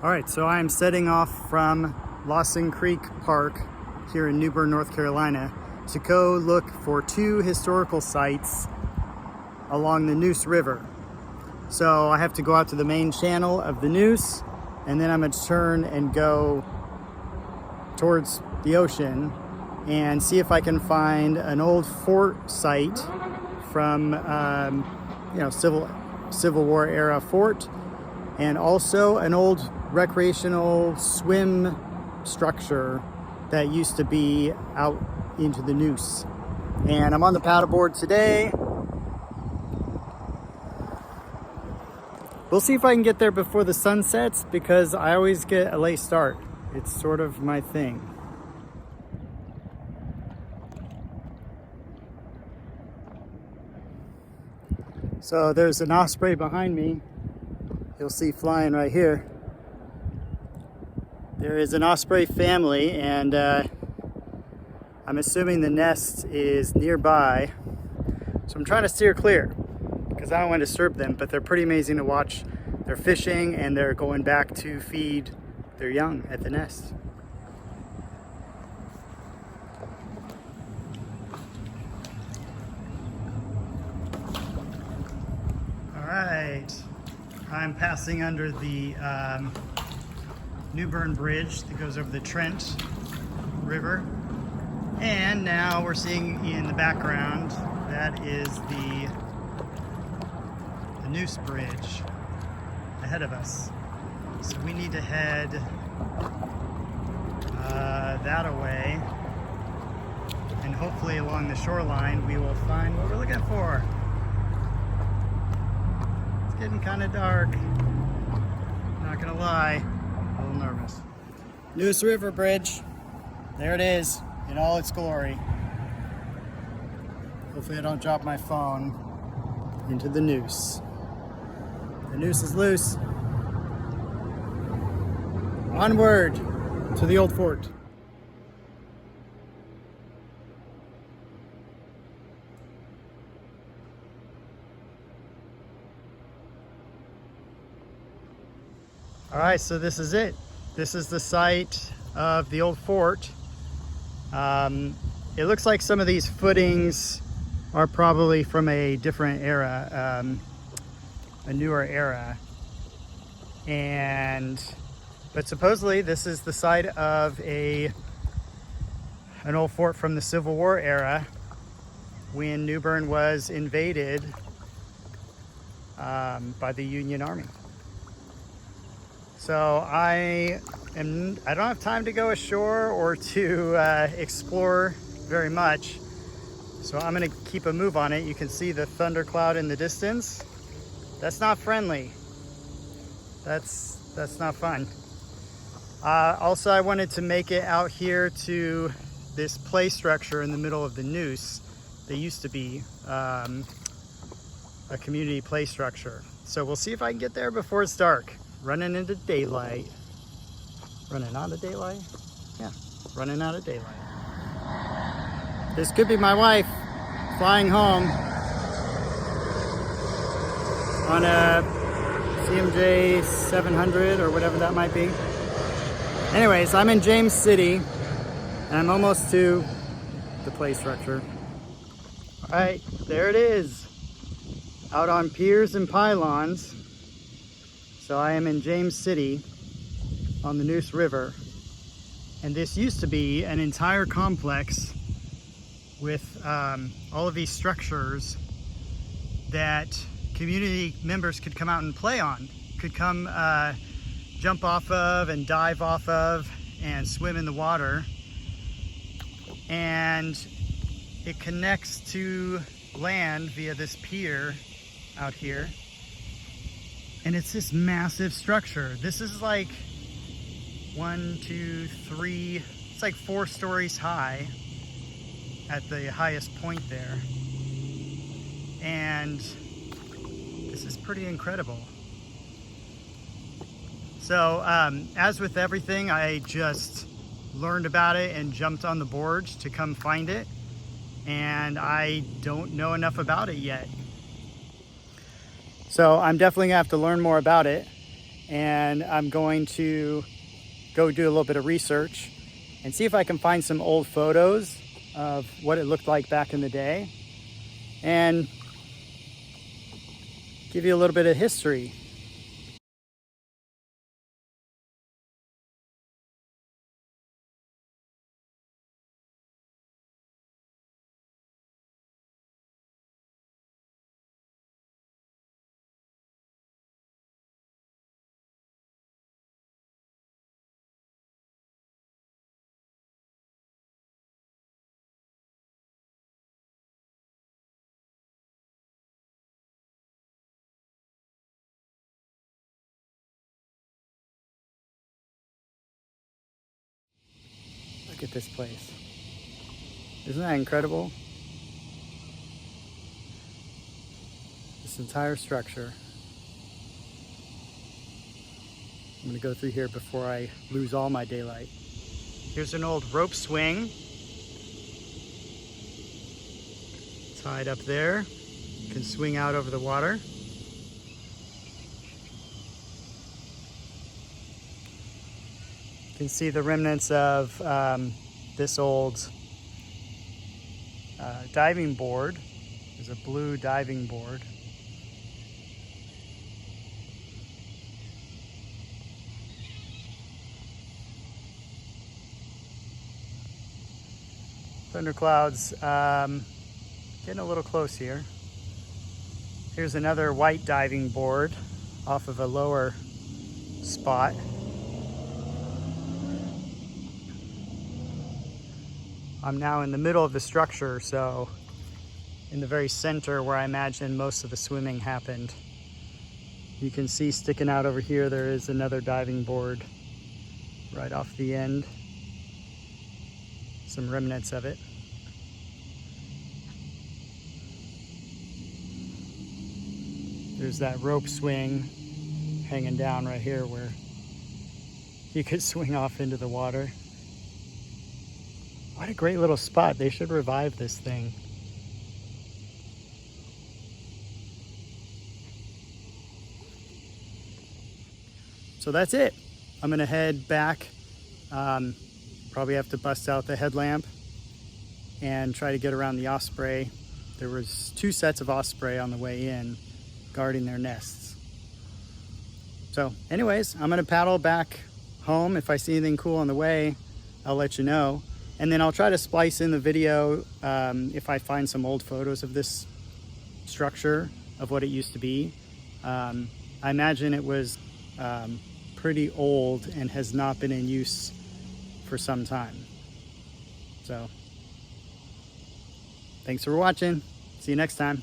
All right, so I'm setting off from Lawson Creek Park here in New Bern, North Carolina to go look for two historical sites along the Neuse River. So I have to go out to the main channel of the Neuse, and then I'm going to turn and go towards the ocean and see if I can find an old fort site from Civil War era fort, and also an old recreational swim structure that used to be out into the Neuse. And I'm on the paddleboard today. We'll see if I can get there before the sun sets, because I always get a late start. It's sort of my thing. So there's an osprey behind me. You'll see flying right here. There is an osprey family, and I'm assuming the nest is nearby. So I'm trying to steer clear because I don't want to disturb them, but they're pretty amazing to watch. They're fishing and they're going back to feed their young at the nest. All right, I'm passing under the New Bern Bridge that goes over the Trent River, and now we're seeing in the background that is the Neuse Bridge ahead of us. So we need to head that away, and hopefully along the shoreline we will find what we're looking for. It's getting kind of dark, not gonna lie. A little nervous. Neuse River Bridge. There it is in all its glory. Hopefully I don't drop my phone into the Neuse. The Neuse is loose. Onward to the old fort. All right, so this is it. This is the site of the old fort. It looks like some of these footings are probably from a different era, a newer era. But supposedly this is the site of an old fort from the Civil War era when New Bern was invaded by the Union Army. So I don't have time to go ashore or to explore very much. So I'm gonna keep a move on it. You can see the thundercloud in the distance. That's not friendly. That's not fun. Also, I wanted to make it out here to this play structure in the middle of the Neuse. They used to be a community play structure. So we'll see if I can get there before it's dark. Running into daylight. Running out of daylight? Yeah, running out of daylight. This could be my wife flying home on a CMJ 700 or whatever that might be. Anyways, I'm in James City and I'm almost to the play structure. All right, there it is. Out on piers and pylons. So I am in James City on the Neuse River, and this used to be an entire complex with all of these structures that community members could come out and play on, could come jump off of and dive off of and swim in the water. And it connects to land via this pier out here. And it's this massive structure. This is like 1, 2, 3, it's like 4 stories high at the highest point there. And this is pretty incredible. So as with everything, I just learned about it and jumped on the board to come find it. And I don't know enough about it yet. So I'm definitely gonna have to learn more about it. and I'm going to go do a little bit of research and see if I can find some old photos of what it looked like back in the day and give you a little bit of history. Look at this place. Isn't that incredible? This entire structure. I'm gonna go through here before I lose all my daylight. Here's an old rope swing. Tied up there. You can swing out over the water. You can see the remnants of this old diving board. There's a blue diving board. Thunderclouds getting a little close here. Here's another white diving board off of a lower spot. I'm now in the middle of the structure, so in the very center where I imagine most of the swimming happened. You can see sticking out over here, there is another diving board right off the end. Some remnants of it. There's that rope swing hanging down right here where you could swing off into the water. What a great little spot. They should revive this thing. So that's it. I'm gonna head back. Probably have to bust out the headlamp and try to get around the osprey. There was 2 sets of osprey on the way in guarding their nests. So anyways, I'm gonna paddle back home. If I see anything cool on the way, I'll let you know. And then I'll try to splice in the video if I find some old photos of this structure, of what it used to be. I imagine it was pretty old and has not been in use for some time. So, thanks for watching. See you next time.